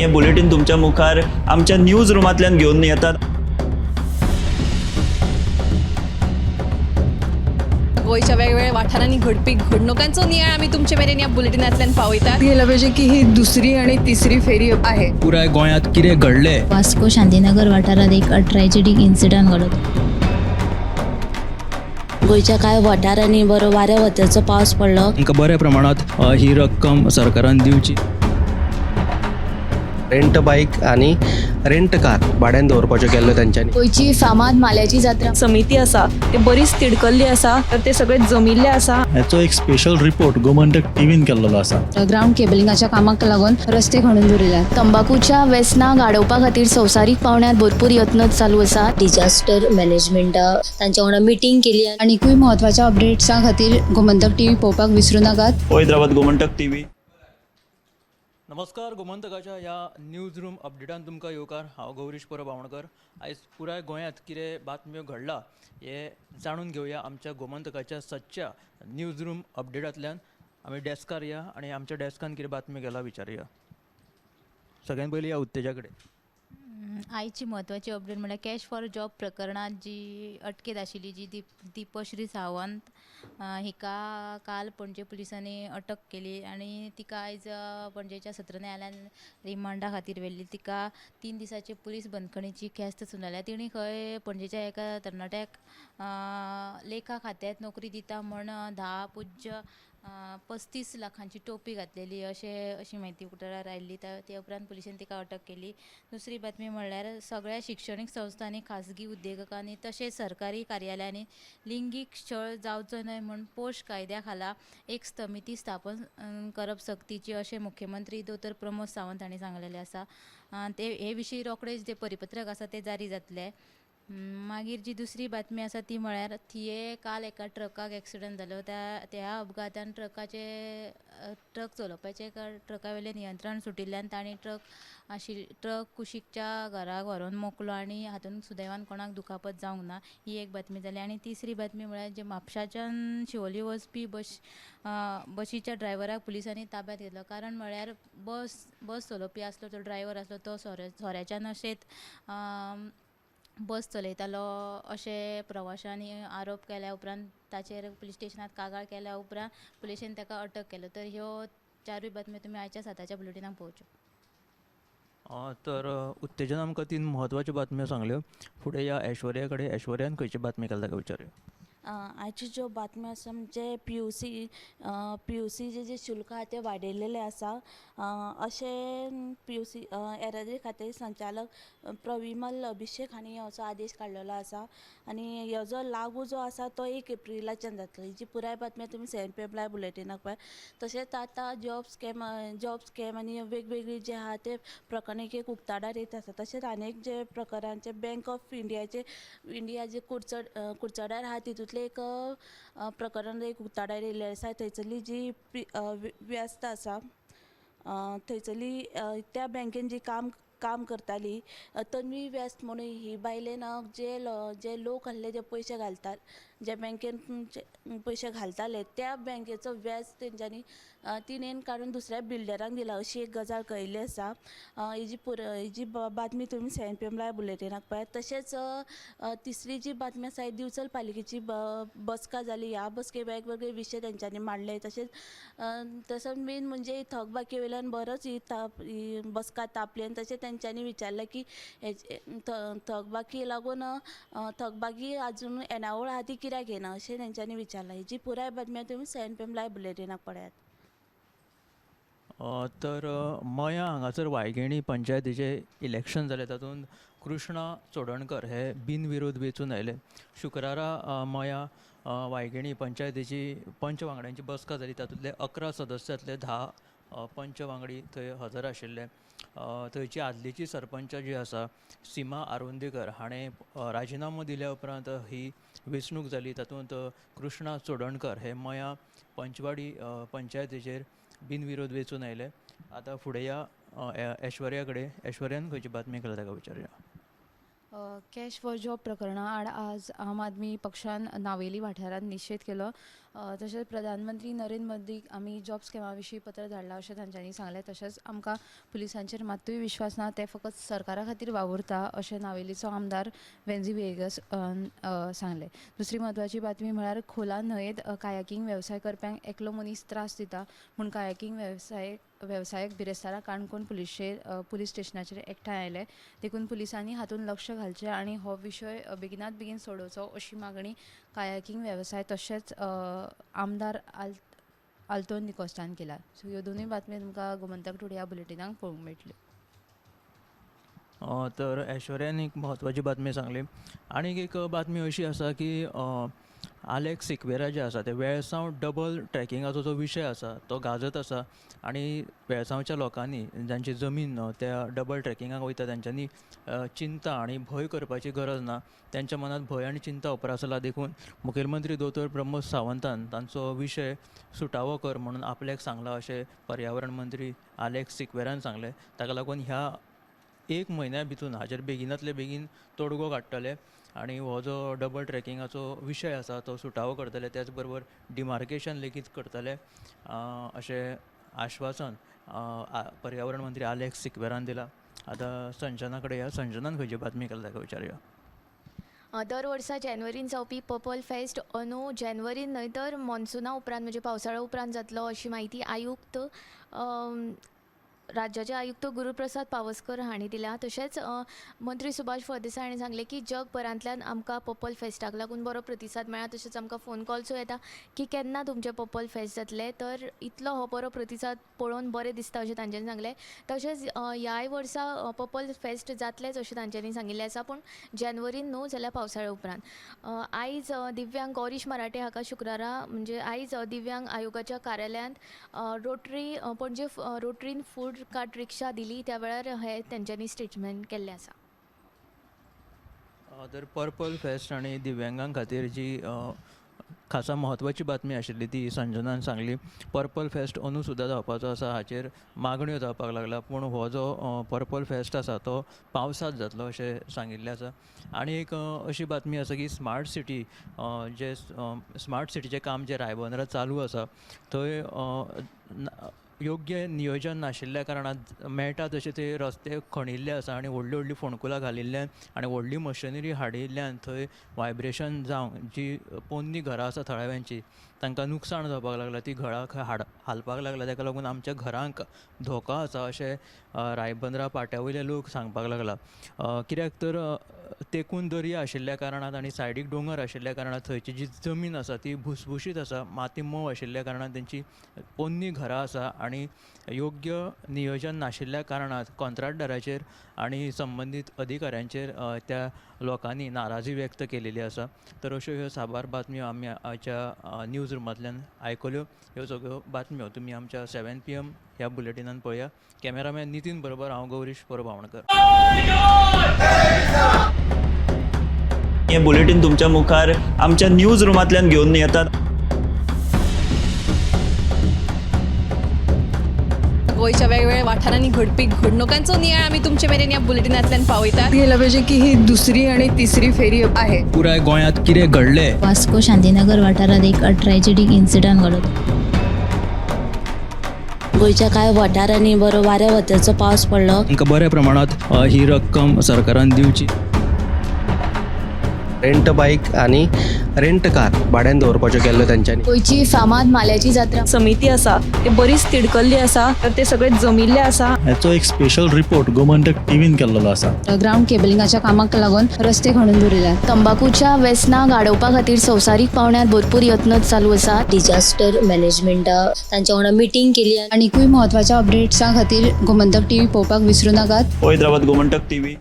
हे बुलेटिन तुमच्या मुखार आमच्या न्यूज रूमांतल्यान घेवन येतात. गोयच्या वेगवेगळ्या वाठारांनी घडपी घडणुकांचो नियाळ आमी तुमचे मेरेन ह्या बुलेटिनांतल्यान पावयतात. गेलं पाहिजे की ही दुसरी आणि तिसरी फेरी आहे. पुराय गोंयांत कितें घडलें. वास्को शांतीनगर वाठारात एक ट्रॅजेडीक इन्सिडंट घडत. गोंयच्या कांय वाठारांनी बरो वाऱ्या वताचो पावस पडलो. तांकां बऱ्या प्रमाणात ही रक्कम सरकारान दिवची. रेंट बाईक आणि रेंट कार भाड्यान दवरपाच्यो केल्ल्यो तांच्यांनी. गोंयची फामाद माल्याची जात्रा समिती आसा ते बरीच तिडकल्ली आसा, तर ते सगळे जमिल्ले आसा. हाचो एक स्पेशल रिपोर्ट गोमंतक टीव्हीन केल्लो आसा. ग्राउंड केबलिंगाच्या कामाक लागून रस्ते खणून दवरिल्यात. तंबाखूच्या व्यसनां गाडोवपा खातीर संवसारीक पावंड्यार भरपूर यत्न चालू आसा. डिजास्टर मॅनेजमेंट तांच्या वांगडा मिटींग केली. आनीकूय महत्वाच्या अपडेट्सां खातीर गोमंतक टीव्ही पळोवपाक विसरूं नाकात. पळयत रावात गोमंतक टीव्ही. नमस्कार. गोमंतकाच्या ह्या न्यूज रूम अपडेटान तुमकां येवकार. हांव गौरीश परब बावणकर. आयज पुराय गोंयांत कितें बातम्यो घडला हे जाणून घेवया आमच्या गोमंतकाच्या सदच्या न्यूज रूम अपडेटांतल्यान. आमी डेस्कार या आनी आमच्या डेस्कान कितें बातम्यो गेला विचारया. सगळ्यान पयलीं या उत्तेजा कडेन. आयची म्हत्वाची अपडेट म्हळ्यार कॅश फॉर जॉब प्रकरणात जी अटकेत आशिल्ली जी दिपश्री सावंत हिका काल पणजे पुलिसांनी अटक केली आणि तिका आयज पणजेच्या सत्र न्यायालयान रिमांडा खातीर व्हेल्ली. तिका 3 दिसाची पुलीस बंदखणीची ख्यास्त सुनायल्या. तिणी खंय पणजेच्या एका तरणाट्याक लेखा खात्यात नोकरी दिता म्हण 35 लाखांची टोपी घातलेली अशी माहिती उक्ताडार आयिल्ली. ते उपरांत पुलिशेन तिका अटक केली. दुसरी बातमी म्हणल्यार सगळ्या शिक्षणीक संस्थांनी खाजगी उद्देगांनी तशेंच सरकारी कार्यालयांनी लिंगीक छळ जावचो न्हय म्हण पोश कायद्या खाला एक समिती स्थापन करप सक्तीची अशें मुख्यमंत्री दोतोर प्रमोद सावंत हांणी सांगलेलें आसा. हे विशीं रोखडेच जे परिपत्रक आसा ते जारी जातले. मागीर जी दुसरी बातमी आसा ती म्हळ्यार थिये काल एका ट्रकाक एक्सिडंट जालो. त्या अपघातान ट्रक चलोवपाचे ट्रका वयलें नियंत्रण सुटिल्ल्यान तांणी ट्रक कुशीकच्या घराक व्हरून मोकलो आनी हातूंत सुदैवान कोणाक दुखापत जावंक ना. ही एक बातमी जाली. आनी तिसरी बातमी म्हळ्यार जे म्हापशाच्यान शिवोली वचपी बशीच्या ड्रायव्हराक पुलिसांनी ताब्यांत घेतलो. कारण म्हळ्यार बस चलोवपी आसलो तो ड्रायव्हर आसलो तो सोऱ्याच्या नशेंत बस चलयतालो अशें प्रवाशांनी आरोप केल्या उपरांत ताचेर पुलीस स्टेशनांत कागाळ केल्या उपरांत पुलिशेन ताका अटक केलो. तर ह्यो 4 बातम्यो तुमी आयच्या 7 बुलेटिनाक पळोवच्यो. तर उत्तेजन आमकां 3 म्हत्वाच्यो बातम्यो सांगल्यो. फुडें या ऐश्वर्या कडेन. ऐश्वर्यान खंयची बातमी केल्या ताका विचारया. आयच्यो ज्यो बातम्यो आसा म्हणजे PUC जे शुल्क आहा ते वाडयलेले आसा अशें PUC येरादारी खात्याचे संचालक प्रविमल अभिषेक हांणी असो आदेश काडलेलो आसा. आनी ह्यो जो लागू जो आसा तो 1 एप्रिलाच्यान जातलो. ही पुराय बातम्यो तुमी CNPM लायव्ह बुलेटिनाक पळय. तशेंच आतां जॉब स्कॅम आनी वेगवेगळी जे आहा ते प्रकरण एक उक्ताडार येत आसा. तशेंच आनीक जे प्रकारांचे बँक ऑफ इंडिया जे कुडचड्यार आहा तितूंतले एक प्रकरण एक उक्ताडार येयल्लें आसा. थंयसरली जी व्यस्त आसा थंयसरली त्या बँकेन जी काम करताली तन्वी व्यस्त म्हणून ही बायलेन जे लोक आहले जे पयशे घालतात ज्या बँकेन पयशे घालताले त्या बँकेचो व्याज तेंच्यांनी तिणेन काडून दुसऱ्या बिल्डरांक दिला अशी एक गजाल कळिल्ली आसा. ही बातमी तुमी CNPM लायव्ह बुलेटिनाक पळयात. तशेंच तिसरी जी बातमी आसा दिवचल पालिकेची बसका जाली. ह्या बसके वेगवेगळे विशय तेंच्यांनी मांडले. तसोच मेन म्हणजे थकबाकी वयल्यान बरोच ही बसका तापली. आनी तशें तेंच्यांनी विचारलें की थकबाकी लागून थकबाकी आजून येणावळ आहा ती कित्याक येना अशें तेंच्यांनी विचारलां. ही पुराय बातम्यो तुमी CNPM लायव्ह बुलेटिनाक पळयात. तर मया हांगासर वायगेणी पंचायतीचें इलेक्शन जालें. तातूंत कृष्णा चोडणकर हे बिनविरोध वेंचून आयले. शुक्रारा मया वायगेणी पंचायतीची पंच वांगड्यांची बसका जाली. तातूंतले 11 सदस्यांतले 10 पंच वांगडी थंय हजर आशिल्ले. थंयची आदलीची सरपंच जी आसा सीमा आरोंदेकर हाणें राजिनामो दिल्या उपरांत ही वेंचणूक जाली. तातूंत कृष्णा चोडणकर हे मया पंचवाडी पंचायतीचेर बिनविरोध वेंचून आयले. आतां फुडें या ऐश्वर्या कडेन. ऐश्वर्यान खंयची बातमी केल्या ताका विचारया. कॅश फॉर जॉब प्रकरणा आड आज आम आदमी पक्षान नावेली वाठारात निशेध केलो. तशेंच प्रधानमंत्री नरेंद्र मोदीक आमी जॉब स्किमा विशीं पत्र धाडलां अशें तांच्यांनी सांगलें. तशेंच आमकां पुलिसांचेर मात्तूय विश्वास ना, ते फकत सरकारा खातीर वावुरता अशें नावेलीचो आमदार वेन्झी वेगस सांगलें. दुसरी म्हत्वाची बातमी म्हळ्यार खोला न्हंयेत कायाकींग वेवसाय करप्यांक एकलो मनीस त्रास दिता म्हूण कायाकींग वेवसायाक बिरेस्तारा काणकोण पुलीस स्टेशनाचेर एकठांय आयले. देखून पुलिसांनी हातूंत लक्ष घालचें आनी हो विशय बेगिनात बेगीन सोडोवचो अशी मागणी कायाकींग वेवसाय तशेंच आमदार आल्तोन निकोस्टान केला. सो ह्यो दोनूय बातम्यो तुमकां गोमंतक टुडे ह्या बुलेटिनाक पळोवंक मेळटल्यो. तर ऐश्वर्यान एक म्हत्वाची बातमी सांगली. आनीक एक बातमी अशी आसा की आलेक्स सिक्वेरा जे आसा ते वेळसांव डबल ट्रॅकिंगाचो जो विशय आसा तो गाजत आसा आनी वेळसांवच्या लोकांनी जांची जमीन त्या डबल ट्रॅकिंगाक वयता तांच्यांनी चिंता आनी भंय करपाची गरज ना. त्यांच्या मनात भंय आनी चिंता उपरासला. देखून मुखेलमंत्री दोतोर प्रमोद सावंतान तांचो विशय सुटावो कर म्हणून आपल्याक सांगला अशें पर्यावरण मंत्री आलेक्स सिक्वेरान सांगलें. ताका लागून ह्या एक म्हयन्या भितून हाचेर बेगिनातले बेगीन तोडगो काडटले आनी हो जो डबल ट्रॅकिंगाचो विशय आसा तो सुटावो करतले. त्याच बरोबर डिमार्केशन लेगीत करतले अशें आश्वासन पर्यावरण मंत्री आलेक्स सिक्वेरान दिला. आतां संजना कडेन या. संजनान खंयची बातमी केल्या ताका विचारया. दर वर्सा जानेवारीन जावपी पर्पल फेस्ट अंदू जानेवारीन न्हय तर मॉन्सुना उपरांत म्हणजे पावसाळ्या उपरांत जातलो अशी माहिती आयुक्त राज्याचे आयुक्त गुरुप्रसाद पावसकर हांणी दिल्या. तशेंच मंत्री सुभाष फळदेसाय हांणी सांगलें की जगभरांतल्यान आमकां पर्पल फेस्टाक लागून बरो प्रतिसाद मेळ्ळा. तशेंच आमकां फोन कॉल्सूय येता की केन्ना तुमचें पर्पल फेस्ट जातलें. तर इतलो हो बरो प्रतिसाद पळोवन बरें दिसता अशें तांच्यांनी सांगलें. तशेंच ह्याय वर्सा पर्पल फेस्ट जातलेंच अशें तांच्यांनी सांगिल्लें आसा, पूण जानेवारीन न्हू जाल्यार पावसाळ्या उपरांत. आयज दिव्यांग गौरीश मराठे हाका शुक्रारा म्हणजे आयज दिव्यांग आयोगाच्या कार्यालयांत रोटरी पणजे रोटरीन फूड कार्ट रिक्षा दिली. त्या वेळार हे तेंच्यांनी स्टेटमेंट केल्लें आसा. तर पर्पल फेस्ट आनी दिव्यांगां खातीर जी खासा म्हत्वाची बातमी आशिल्ली ती संजनान सांगली. पर्पल फेस्ट अंदू सुद्दां जावपाचो आसा, हाचेर मागण्यो जावपाक लागला. पूण हो जो पर्पल फेस्ट आसा तो पावसांत जातलो अशें सांगिल्लें आसा. आनी एक अशी बातमी आसा की स्मार्ट सिटीचें काम जे रायबंदरा चालू आसा थंय योग्य नियोजन नाशिल्ल्या कारणान मेळटा तशें ते रस्ते खणिल्ले आसा आनी व्हडलीं व्हडलीं फोंडकुलां घालिल्ल्यान आनी व्हडली मशिनरी हाडिल्ल्यान थंय वायब्रेशन जावंक जी पोन्नी घरां आसा थळाव्यांची तांकां नुकसाण जावपाक लागला. ती घरां हालपाक लागला. ताका लागून आमच्या घरांक धोको आसा अशें रायबंदरा पाट्या वयले लोक सांगपाक लागला. कित्याक तर तेकून दर्या आशिल्ल्या कारणान आनी सायडीक दोंगर आशिल्ल्या कारणान थंयची जी जमीन आसा ती भुसभुशीत आसा, माती मोव आशिल्ल्या कारणान तेंची पोन्नी घरां आसा आनी योग्य नियोजन नाशिल्ल्या कारणान कॉन्ट्रॅक्टराचेर आनी संबंदीत अधिकाऱ्यांचेर त्या लोकांनी नाराजी व्यक्त केलेली आसा. तर अश्यो ह्यो साबार बातम्यो आमी आयच्या न्यूज रुमांतल्यान आयकल्यो. ह्यो सगळ्यो बातम्यो तुमी आमच्या 7 PM ह्या बुलेटिनान पळया. कॅमेरामॅन नितीन बरोबर हांव गौरीश परभावणकर. हे बुलेटिन तुमच्या मुखार आमच्या न्यूज रुमांतल्यान घेवन येतात. गोंयच्या वेगवेगळ्या वाठारांनी घडपी घडणुकांचो नियाळ आमी तुमचे मेरेन ह्या बुलेटिनांतल्यान पावयतात. गेलं पाहिजे की ही दुसरी आणि तिसरी फेरी आहे. पुराय गोंयांत कितें घडलें. वास्को शांतीनगर वाठारात एक ट्रॅजेडीक इन्सिडंट घडत. गोंयच्या कांय वाठारांनी बरो वाऱ्या वताचो पावस पडलो. तांकां बऱ्या प्रमाणात ही रक्कम सरकारान दिवची. रेंट बाईक आणि रेंट कार भाड्यान दवरपाच्यो केल्ल्यो तांच्यांनी. गोंयची फामाद माल्याची जात्रा समिती आसा ती बरीच तिडकल्ली आसा, तर ते सगळे जमिल्ले आसा. ह्याचो एक स्पेशल रिपोर्ट गोमंतक टीव्हीन केल्लो आसा. ग्राउंड केबलिंगाच्या कामाक लागून रस्ते खणून दवरिल्यात. तंबाखूच्या वेसना गाडोवपा खातीर संवसारीक पावंड्यार भरपूर यत्न चालू आसा. डिजास्टर मॅनेजमेंटा तांच्या वांगडा मिटींग केली. आनीकूय म्हत्वाच्या अपडेट्सां खातीर गोमंतक टीव्ही पळोवपाक विसरूं नाकात. पळयत रावात गोमंतक TV.